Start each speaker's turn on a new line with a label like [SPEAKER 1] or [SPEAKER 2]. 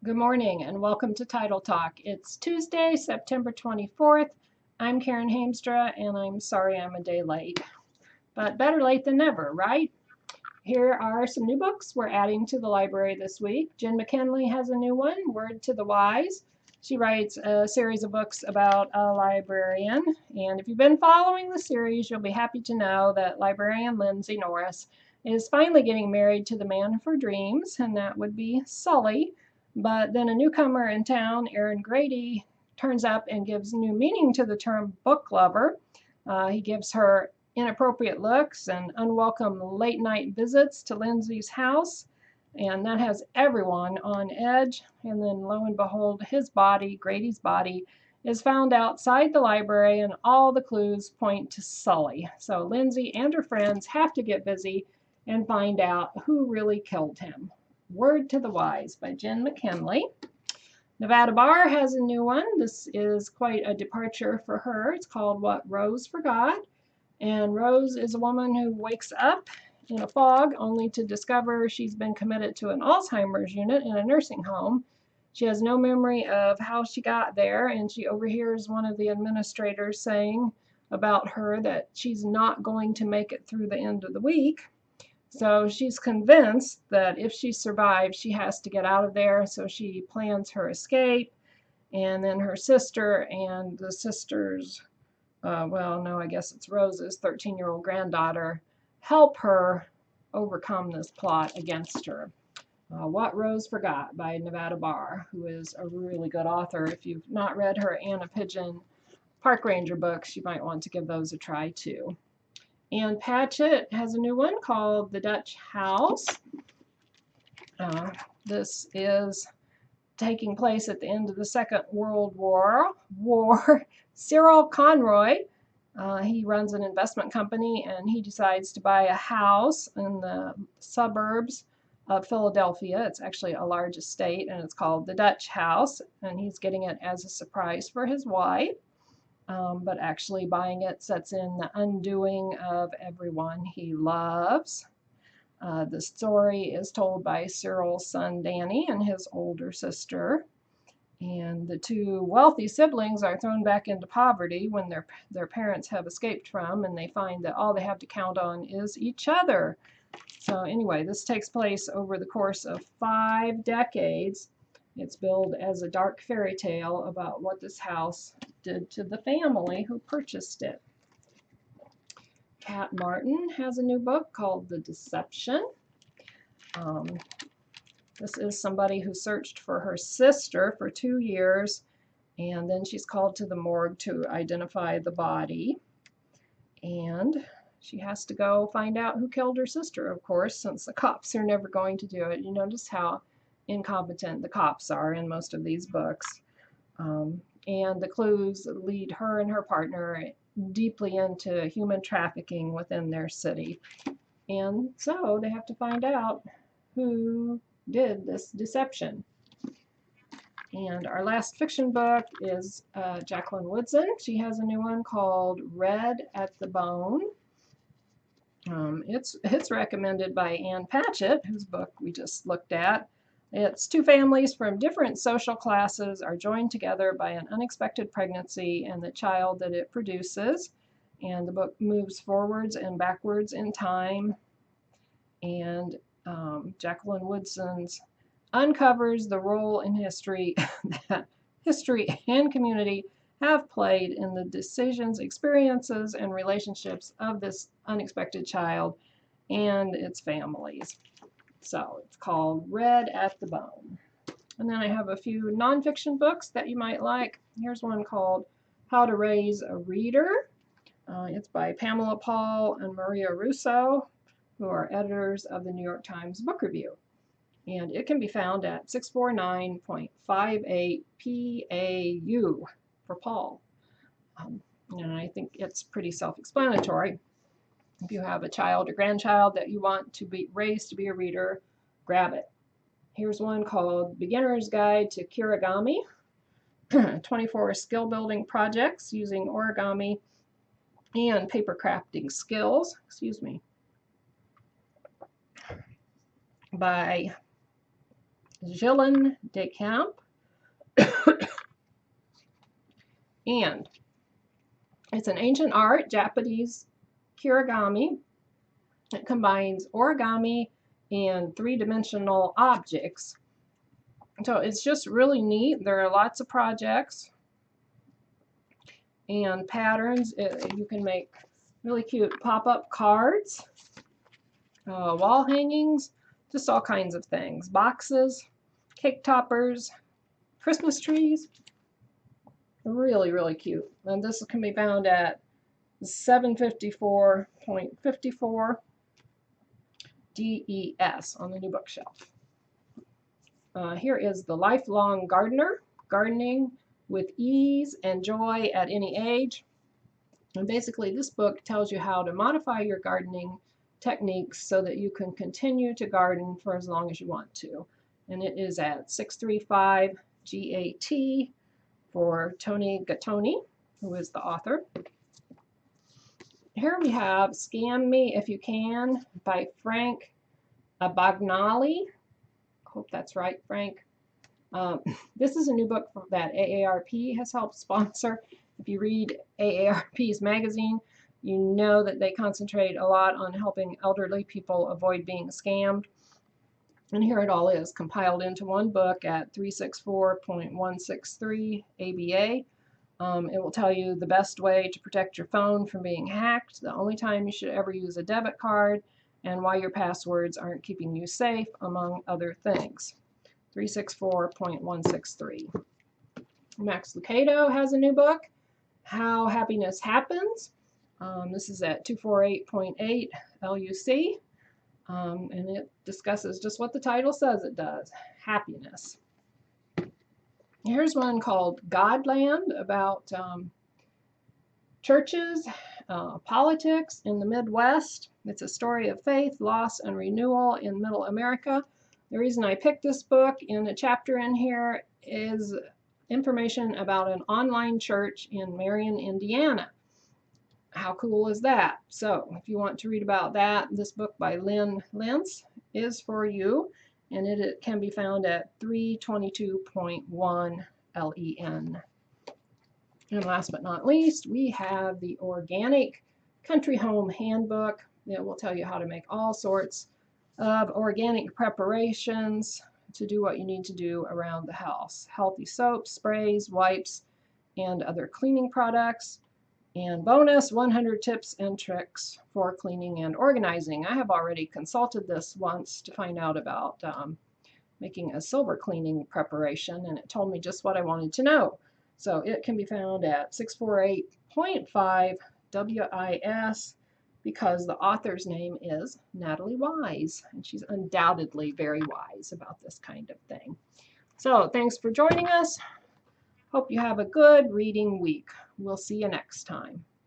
[SPEAKER 1] Good morning and welcome to Title Talk. It's Tuesday, September 24th. I'm Karen Hamstra and I'm sorry I'm a day late, but better late than never, right? Here are some new books we're adding to the library this week. Jen McKinley has a new one, Word to the Wise. She writes a series of books about a librarian, and if you've been following the series, you'll be happy to know that librarian Lindsay Norris is finally getting married to the man of her dreams, and that would be Sully. But then a newcomer in town, Aaron Grady, turns up and gives new meaning to the term book lover. He gives her inappropriate looks and unwelcome late night visits to Lindsay's house, and that has everyone on edge. And then lo and behold, his body, Grady's body, is found outside the library, and all the clues point to Sully. So Lindsay and her friends have to get busy and find out who really killed him. Word to the Wise by Jen McKinley. Nevada Barr has a new one. This is quite a departure for her. It's called What Rose Forgot. And Rose is a woman who wakes up in a fog only to discover she's been committed to an Alzheimer's unit in a nursing home. She has no memory of how she got there, and she overhears one of the administrators saying about her that she's not going to make it through the end of the week. So she's convinced that if she survives, she has to get out of there. So she plans her escape. And then her sister and the sister's, well, no, I guess it's Rose's 13-year-old granddaughter, help her overcome this plot against her. What Rose Forgot by Nevada Barr, who is a really good author. If you've not read her Anna Pigeon Park Ranger books, you might want to give those a try too. Ann Patchett has a new one called The Dutch House. This is taking place at the end of the Second World War. Cyril Conroy, he runs an investment company, and he decides to buy a house in the suburbs of Philadelphia. It's actually a large estate, and it's called The Dutch House, and he's getting it as a surprise for his wife. But actually buying it sets in the undoing of everyone he loves. The story is told by Cyril's son Danny and his older sister. And the two wealthy siblings are thrown back into poverty when their parents have escaped from, and they find that all they have to count on is each other. So anyway, this takes place over the course of 5 decades. It's billed as a dark fairy tale about what this house did to the family who purchased it. Kat Martin has a new book called The Deception. This is somebody who searched for her sister for 2 years, and then she's called to the morgue to identify the body. And she has to go find out who killed her sister, of course, since the cops are never going to do it. You notice how incompetent the cops are in most of these books. And the clues lead her and her partner deeply into human trafficking within their city. And so they have to find out who did this deception. And our last fiction book is Jacqueline Woodson. She has a new one called Red at the Bone. It's recommended by Ann Patchett, whose book we just looked at. It's 2 families from different social classes are joined together by an unexpected pregnancy and the child that it produces. And the book moves forwards and backwards in time. And Jacqueline Woodson's uncovers the role in history that history and community have played in the decisions, experiences, and relationships of this unexpected child and its families. So it's called Red at the Bone. And then I have a few nonfiction books that you might like. Here's one called How to Raise a Reader. It's by Pamela Paul and Maria Russo, who are editors of the New York Times Book Review. And it can be found at 649.58 PAU for Paul. And I think it's pretty self-explanatory. If you have a child or grandchild that you want to be raised to be a reader, grab it. Here's one called Beginner's Guide to Kirigami, 24 skill building projects using origami and paper crafting skills, by Gillen de Camp. And it's an ancient art, Japanese kirigami. It combines origami and three-dimensional objects. So it's just really neat. There are lots of projects and patterns. You can make really cute pop-up cards, wall hangings, just all kinds of things. Boxes, cake toppers, Christmas trees. Really, really cute. And this can be found at 754.54 DES on the new bookshelf. Here is The Lifelong Gardener, Gardening with Ease and Joy at Any Age. And basically this book tells you how to modify your gardening techniques so that you can continue to garden for as long as you want to. And it is at 635 GAT for Tony Gattoni, who is the author. Here we have Scam Me If You Can by Frank Abagnale. Hope that's right, Frank. This is a new book that AARP has helped sponsor. If you read AARP's magazine, you know that they concentrate a lot on helping elderly people avoid being scammed. And here it all is, compiled into one book at 364.163 ABA. It will tell you the best way to protect your phone from being hacked, the only time you should ever use a debit card, and why your passwords aren't keeping you safe, among other things. 364.163. Max Lucado has a new book, How Happiness Happens. This is at 248.8 LUC. And it discusses just what the title says it does, happiness. Here's one called Godland, about churches, politics in the Midwest. It's a story of faith, loss, and renewal in Middle America. The reason I picked this book, in a chapter in here, is information about an online church in Marion, Indiana. How cool is that? So if you want to read about that, this book by Lynn Lentz is for you, and it can be found at 322.1 LEN. And last but not least, we have the Organic Country Home Handbook. It will tell you how to make all sorts of organic preparations to do what you need to do around the house. Healthy soaps, sprays, wipes, and other cleaning products. And bonus, 100 tips and tricks for cleaning and organizing. I have already consulted this once to find out about making a silver cleaning preparation, and it told me just what I wanted to know. So it can be found at 648.5 WIS, because the author's name is Natalie Wise, and she's undoubtedly very wise about this kind of thing. So thanks for joining us. Hope you have a good reading week. We'll see you next time.